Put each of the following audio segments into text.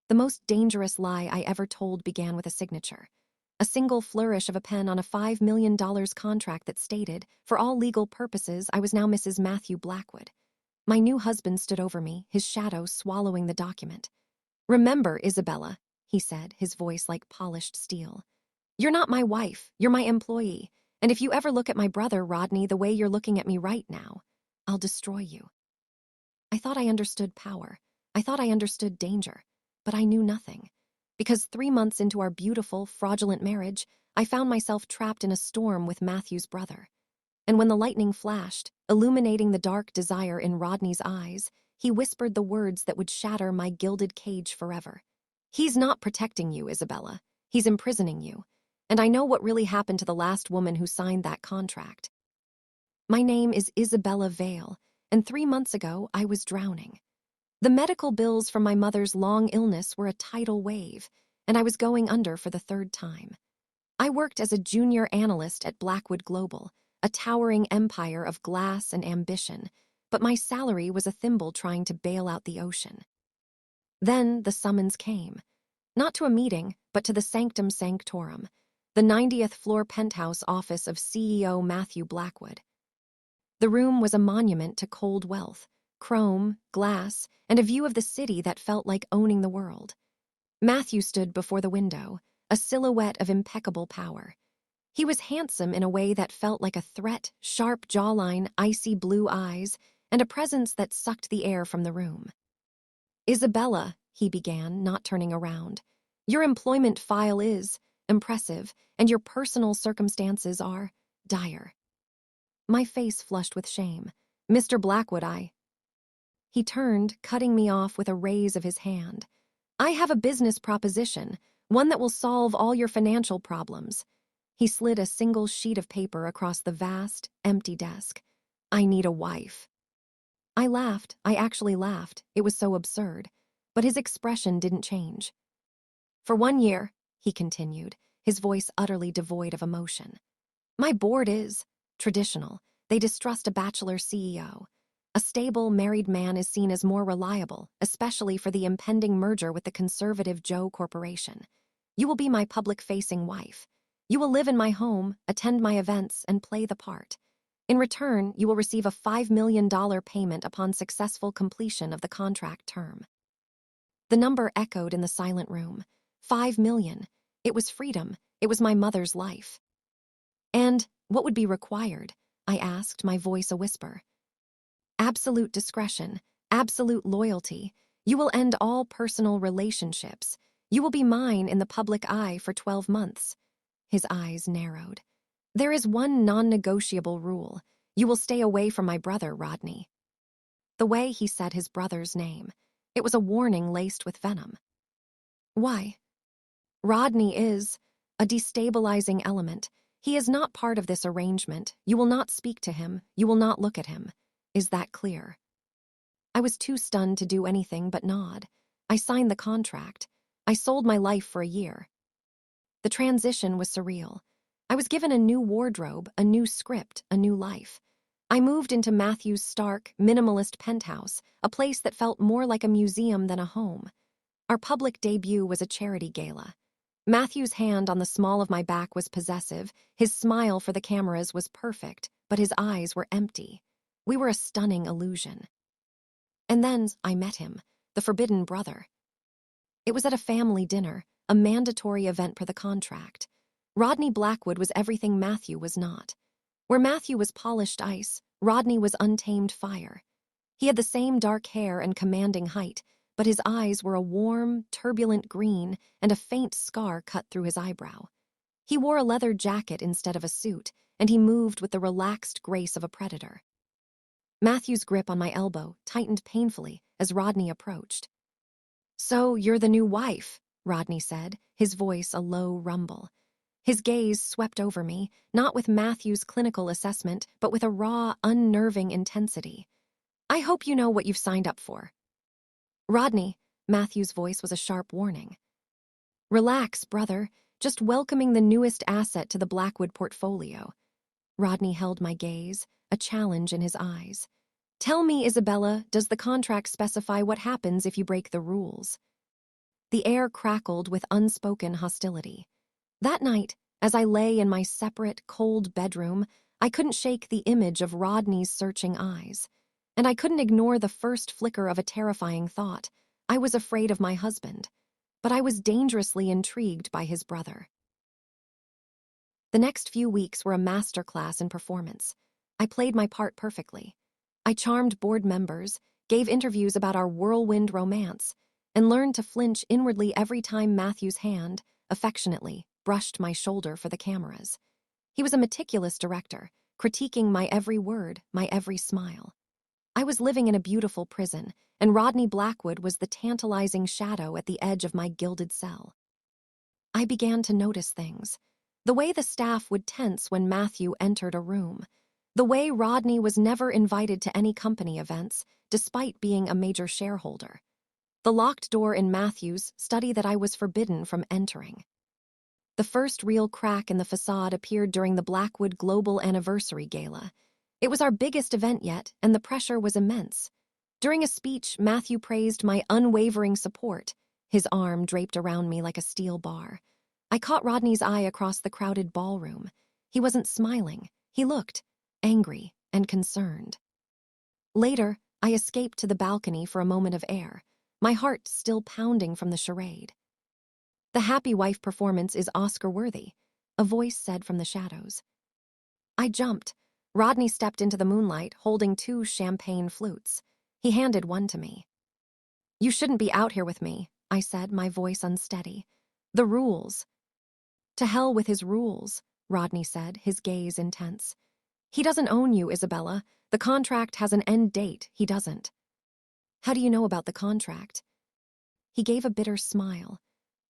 The most dangerous lie I ever told began with a signature. A single flourish of a pen on a $5 million contract that stated, for all legal purposes, I was now Mrs. Matthew Blackwood. My new husband stood over me, his shadow swallowing the document. "Remember, Isabella," he said, his voice like polished steel. "You're not my wife, you're my employee, and if you ever look at my brother, Rodney, the way you're looking at me right now, I'll destroy you." I thought I understood power. I thought I understood danger, but I knew nothing. Because 3 months into our beautiful, fraudulent marriage, I found myself trapped in a storm with Matthew's brother. And when the lightning flashed, illuminating the dark desire in Rodney's eyes, he whispered the words that would shatter my gilded cage forever. "He's not protecting you, Isabella. He's imprisoning you. And I know what really happened to the last woman who signed that contract. My name is Isabella Vale, and 3 months ago I was drowning. The medical bills from my mother's long illness were a tidal wave, and I was going under for the third time. I worked as a junior analyst at Blackwood Global, a towering empire of glass and ambition, but my salary was a thimble trying to bail out the ocean. Then the summons came. Not to a meeting, but to the sanctum sanctorum, the 90th floor penthouse office of CEO Matthew Blackwood. The room was a monument to cold wealth, chrome, glass, and a view of the city that felt like owning the world. Matthew stood before the window, a silhouette of impeccable power. He was handsome in a way that felt like a threat, sharp jawline, icy blue eyes, and a presence that sucked the air from the room. "Isabella," he began, not turning around, "your employment file is impressive, and your personal circumstances are dire." My face flushed with shame. "Mr. Blackwood, He turned, cutting me off with a raise of his hand. "I have a business proposition, one that will solve all your financial problems." He slid a single sheet of paper across the vast, empty desk. "I need a wife." I laughed. I actually laughed. It was so absurd. But his expression didn't change. "For 1 year," he continued, his voice utterly devoid of emotion. "My board is traditional. They distrust a bachelor CEO. A stable, married man is seen as more reliable, especially for the impending merger with the conservative Joe Corporation. You will be my public-facing wife. You will live in my home, attend my events, and play the part. In return, you will receive a $5 million payment upon successful completion of the contract term." The number echoed in the silent room. 5 million. It was freedom. It was my mother's life. "And what would be required?" I asked, my voice a whisper. "Absolute discretion, absolute loyalty. You will end all personal relationships. You will be mine in the public eye for 12 months. His eyes narrowed. "There is one non-negotiable rule. You will stay away from my brother, Rodney." The way he said his brother's name, it was a warning laced with venom. "Why?" "Rodney is a destabilizing element. He is not part of this arrangement. You will not speak to him. You will not look at him. Is that clear?" I was too stunned to do anything but nod. I signed the contract. I sold my life for a year. The transition was surreal. I was given a new wardrobe, a new script, a new life. I moved into Matthew's stark, minimalist penthouse, a place that felt more like a museum than a home. Our public debut was a charity gala. Matthew's hand on the small of my back was possessive, his smile for the cameras was perfect, but his eyes were empty. We were a stunning illusion. And then I met him, the forbidden brother. It was at a family dinner, a mandatory event per the contract. Rodney Blackwood was everything Matthew was not. Where Matthew was polished ice, Rodney was untamed fire. He had the same dark hair and commanding height, but his eyes were a warm, turbulent green and a faint scar cut through his eyebrow. He wore a leather jacket instead of a suit, and he moved with the relaxed grace of a predator. Matthew's grip on my elbow tightened painfully as Rodney approached. "So you're the new wife," Rodney said, his voice a low rumble. His gaze swept over me, not with Matthew's clinical assessment, but with a raw, unnerving intensity. "I hope you know what you've signed up for." "Rodney," Matthew's voice was a sharp warning. "Relax, brother, just welcoming the newest asset to the Blackwood portfolio." Rodney held my gaze, a challenge in his eyes. "Tell me, Isabella, does the contract specify what happens if you break the rules?" The air crackled with unspoken hostility. That night, as I lay in my separate, cold bedroom, I couldn't shake the image of Rodney's searching eyes. And I couldn't ignore the first flicker of a terrifying thought. I was afraid of my husband, but I was dangerously intrigued by his brother. The next few weeks were a masterclass in performance. I played my part perfectly. I charmed board members, gave interviews about our whirlwind romance, and learned to flinch inwardly every time Matthew's hand, affectionately, brushed my shoulder for the cameras. He was a meticulous director, critiquing my every word, my every smile. I was living in a beautiful prison, and Rodney Blackwood was the tantalizing shadow at the edge of my gilded cell. I began to notice things. The way the staff would tense when Matthew entered a room. The way Rodney was never invited to any company events, despite being a major shareholder. The locked door in Matthew's study that I was forbidden from entering. The first real crack in the facade appeared during the Blackwood Global Anniversary Gala. It was our biggest event yet, and the pressure was immense. During a speech, Matthew praised my unwavering support, his arm draped around me like a steel bar. I caught Rodney's eye across the crowded ballroom. He wasn't smiling. He looked angry and concerned. Later, I escaped to the balcony for a moment of air, my heart still pounding from the charade. "The Happy Wife performance is Oscar-worthy," a voice said from the shadows. I jumped. Rodney stepped into the moonlight, holding 2 champagne flutes. He handed one to me. "You shouldn't be out here with me," I said, my voice unsteady. "The rules." "To hell with his rules," Rodney said, his gaze intense. "He doesn't own you, Isabella. The contract has an end date. He doesn't." "How do you know about the contract?" He gave a bitter smile.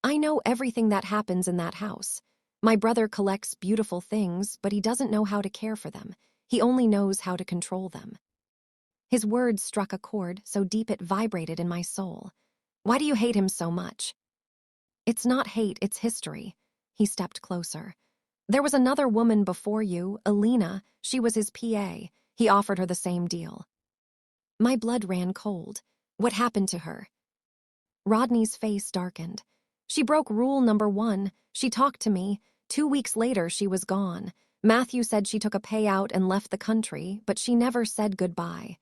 "I know everything that happens in that house. My brother collects beautiful things, but he doesn't know how to care for them. He only knows how to control them." His words struck a chord so deep it vibrated in my soul. "Why do you hate him so much?" "It's not hate, it's history." He stepped closer. "There was another woman before you, Alina. She was his PA. He offered her the same deal." My blood ran cold. "What happened to her?" Rodney's face darkened. "She broke rule number 1. She talked to me. 2 weeks later, she was gone. Matthew said she took a payout and left the country, but she never said goodbye."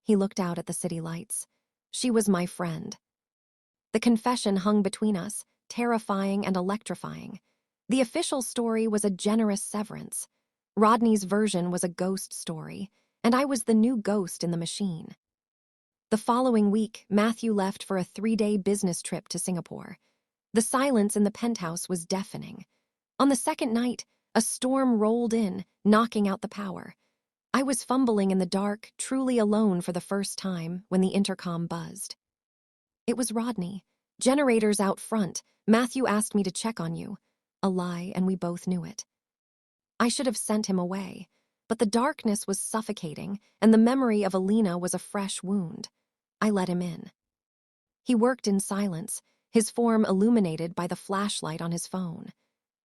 He looked out at the city lights. "She was my friend." The confession hung between us, terrifying and electrifying. The official story was a generous severance. Rodney's version was a ghost story, and I was the new ghost in the machine. The following week, Matthew left for a 3-day business trip to Singapore. The silence in the penthouse was deafening. On the second night, a storm rolled in, knocking out the power. I was fumbling in the dark, truly alone for the first time, when the intercom buzzed. It was Rodney. "Generators out front. Matthew asked me to check on you." A lie, and we both knew it. I should have sent him away, but the darkness was suffocating, and the memory of Alina was a fresh wound. I let him in. He worked in silence, his form illuminated by the flashlight on his phone.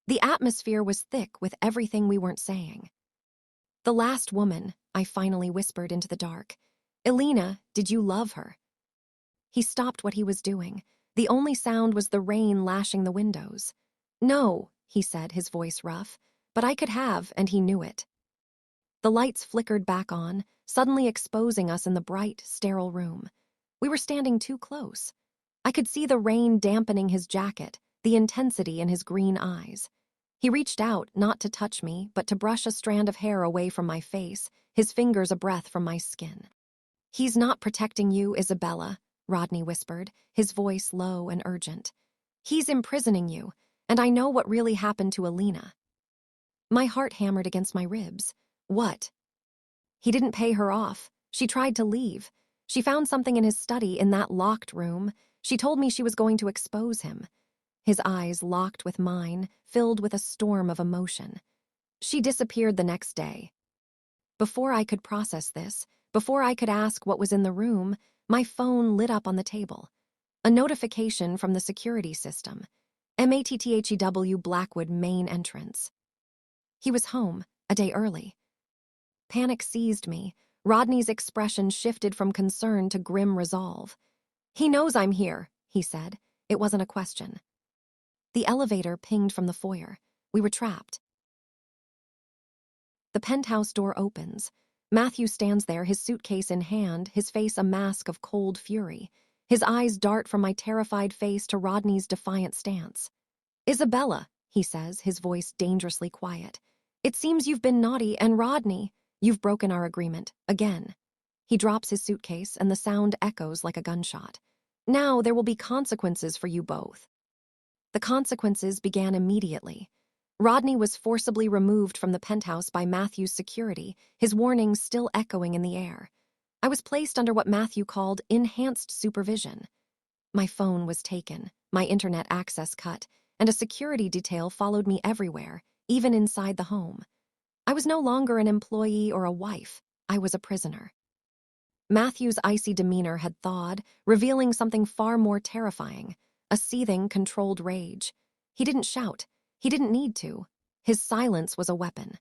The atmosphere was thick with everything we weren't saying. "The last woman," I finally whispered into the dark. "Alina, did you love her?" He stopped what he was doing. The only sound was the rain lashing the windows. "No," he said, his voice rough, "but I could have, and he knew it." The lights flickered back on, suddenly exposing us in the bright, sterile room. We were standing too close. I could see the rain dampening his jacket, the intensity in his green eyes. He reached out, not to touch me, but to brush a strand of hair away from my face, his fingers a breath from my skin. "He's not protecting you, Isabella," Rodney whispered, his voice low and urgent. "He's imprisoning you, and I know what really happened to Alina." My heart hammered against my ribs. "What?" "He didn't pay her off. She tried to leave. She found something in his study in that locked room. She told me she was going to expose him." His eyes locked with mine, filled with a storm of emotion. "She disappeared the next day." Before I could process this, before I could ask what was in the room, my phone lit up on the table. A notification from the security system. Matthew Blackwood main entrance. He was home, a day early. Panic seized me. Rodney's expression shifted from concern to grim resolve. "He knows I'm here," he said. It wasn't a question. The elevator pinged from the foyer. We were trapped. The penthouse door opens. Matthew stands there, his suitcase in hand, his face a mask of cold fury. His eyes dart from my terrified face to Rodney's defiant stance. "Isabella," he says, his voice dangerously quiet. "It seems you've been naughty, and Rodney, you've broken our agreement, again." He drops his suitcase, and the sound echoes like a gunshot. "Now there will be consequences for you both." The consequences began immediately. Rodney was forcibly removed from the penthouse by Matthew's security, his warnings still echoing in the air. I was placed under what Matthew called enhanced supervision. My phone was taken, my internet access cut, and a security detail followed me everywhere, even inside the home. I was no longer an employee or a wife. I was a prisoner. Matthew's icy demeanor had thawed, revealing something far more terrifying, a seething, controlled rage. He didn't shout. He didn't need to. His silence was a weapon.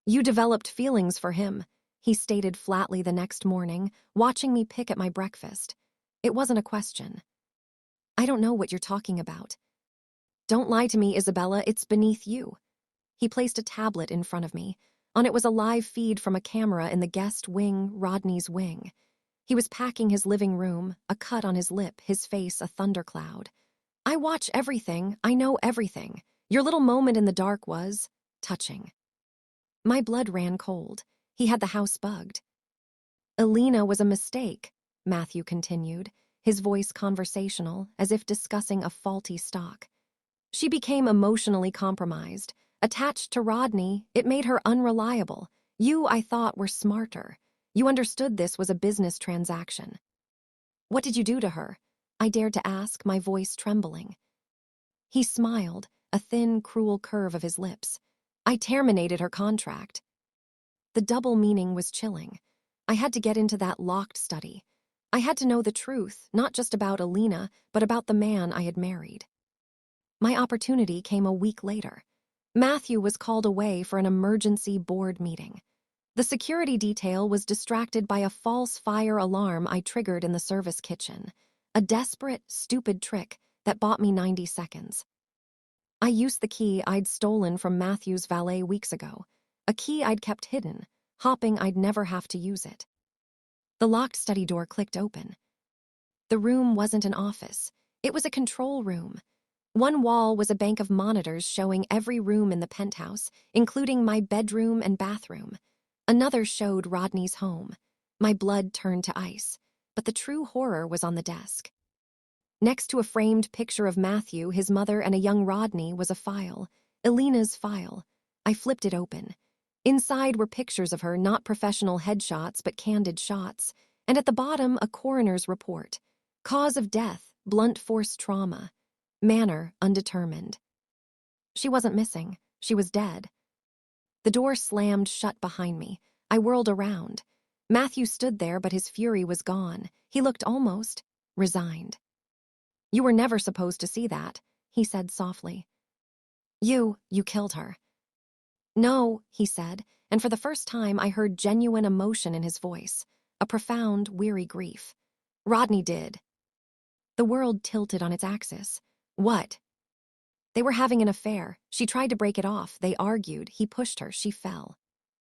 "You developed feelings for him," he stated flatly the next morning, watching me pick at my breakfast. It wasn't a question. "I don't know what you're talking about." "Don't lie to me, Isabella, it's beneath you." He placed a tablet in front of me. On it was a live feed from a camera in the guest wing, Rodney's wing. He was packing his living room, a cut on his lip, his face a thundercloud. "I watch everything, I know everything. Your little moment in the dark was touching." My blood ran cold. He had the house bugged. "Alina was a mistake," Matthew continued, his voice conversational, as if discussing a faulty stock. "She became emotionally compromised. Attached to Rodney, it made her unreliable. You, I thought, were smarter. You understood this was a business transaction." "What did you do to her?" I dared to ask, my voice trembling. He smiled, a thin, cruel curve of his lips. "I terminated her contract." The double meaning was chilling. I had to get into that locked study. I had to know the truth, not just about Alina, but about the man I had married. My opportunity came a week later. Matthew was called away for an emergency board meeting. The security detail was distracted by a false fire alarm I triggered in the service kitchen. A desperate, stupid trick that bought me 90 seconds. I used the key I'd stolen from Matthew's valet weeks ago. A key I'd kept hidden, hoping I'd never have to use it. The locked study door clicked open. The room wasn't an office. It was a control room. One wall was a bank of monitors showing every room in the penthouse, including my bedroom and bathroom. Another showed Rodney's home. My blood turned to ice, but the true horror was on the desk. Next to a framed picture of Matthew, his mother, and a young Rodney was a file, Alina's file. I flipped it open. Inside were pictures of her, not professional headshots, but candid shots, and at the bottom a coroner's report. Cause of death, blunt force trauma. Manner, undetermined. She wasn't missing. She was dead. The door slammed shut behind me. I whirled around. Matthew stood there, but his fury was gone. He looked almost resigned. "You were never supposed to see that," he said softly. You killed her." "No," he said, and for the first time I heard genuine emotion in his voice, a profound, weary grief. "Rodney did." The world tilted on its axis. "What?" "They were having an affair. She tried to break it off. They argued. He pushed her. She fell."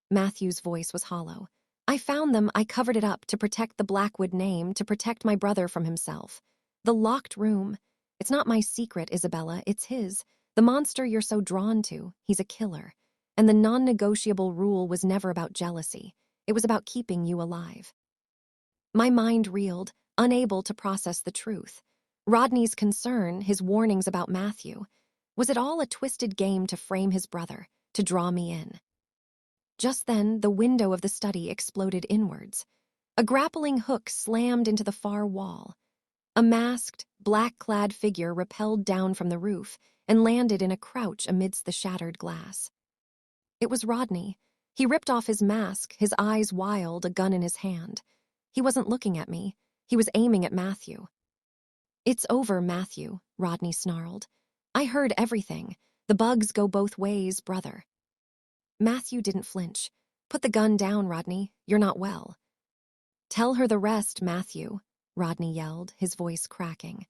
Matthew's voice was hollow. "I found them. I covered it up to protect the Blackwood name, to protect my brother from himself. The locked room. It's not my secret, Isabella. It's his. The monster you're so drawn to. He's a killer. And the non-negotiable rule was never about jealousy. It was about keeping you alive." My mind reeled, unable to process the truth. Rodney's concern, his warnings about Matthew. Was it all a twisted game to frame his brother, to draw me in? Just then, the window of the study exploded inwards. A grappling hook slammed into the far wall. A masked, black-clad figure rappelled down from the roof and landed in a crouch amidst the shattered glass. It was Rodney. He ripped off his mask, his eyes wild, a gun in his hand. He wasn't looking at me. He was aiming at Matthew. "It's over, Matthew," Rodney snarled. "I heard everything. The bugs go both ways, brother." Matthew didn't flinch. "Put the gun down, Rodney. You're not well." "Tell her the rest, Matthew," Rodney yelled, his voice cracking.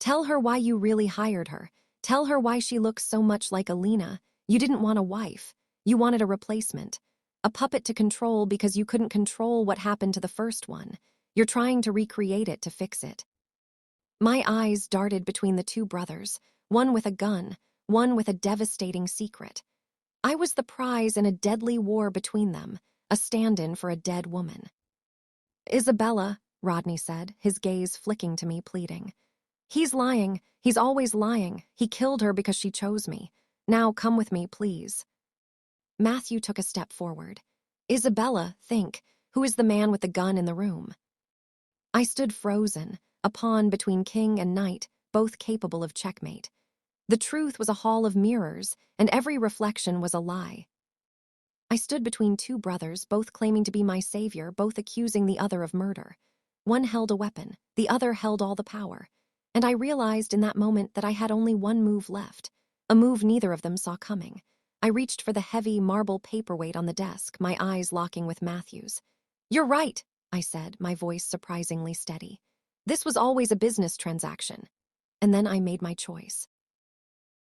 Tell her why you really hired her. Tell her why she looks so much like Alina. You didn't want a wife. You wanted a replacement. A puppet to control because you couldn't control what happened to the first one. You're trying to recreate it to fix it. My eyes darted between the two brothers, one with a gun, one with a devastating secret. I was the prize in a deadly war between them, a stand-in for a dead woman. Isabella, Rodney said, his gaze flicking to me, pleading. He's lying. He's always lying. He killed her because she chose me. Now come with me, please. Matthew took a step forward. Isabella, think, who is the man with the gun in the room? I stood frozen, a pawn between king and knight, both capable of checkmate. The truth was a hall of mirrors, and every reflection was a lie. I stood between two brothers, both claiming to be my savior, both accusing the other of murder. One held a weapon, the other held all the power. And I realized in that moment that I had only one move left, a move neither of them saw coming. I reached for the heavy marble paperweight on the desk, my eyes locking with Matthew's. You're right, I said, my voice surprisingly steady. This was always a business transaction. And then I made my choice.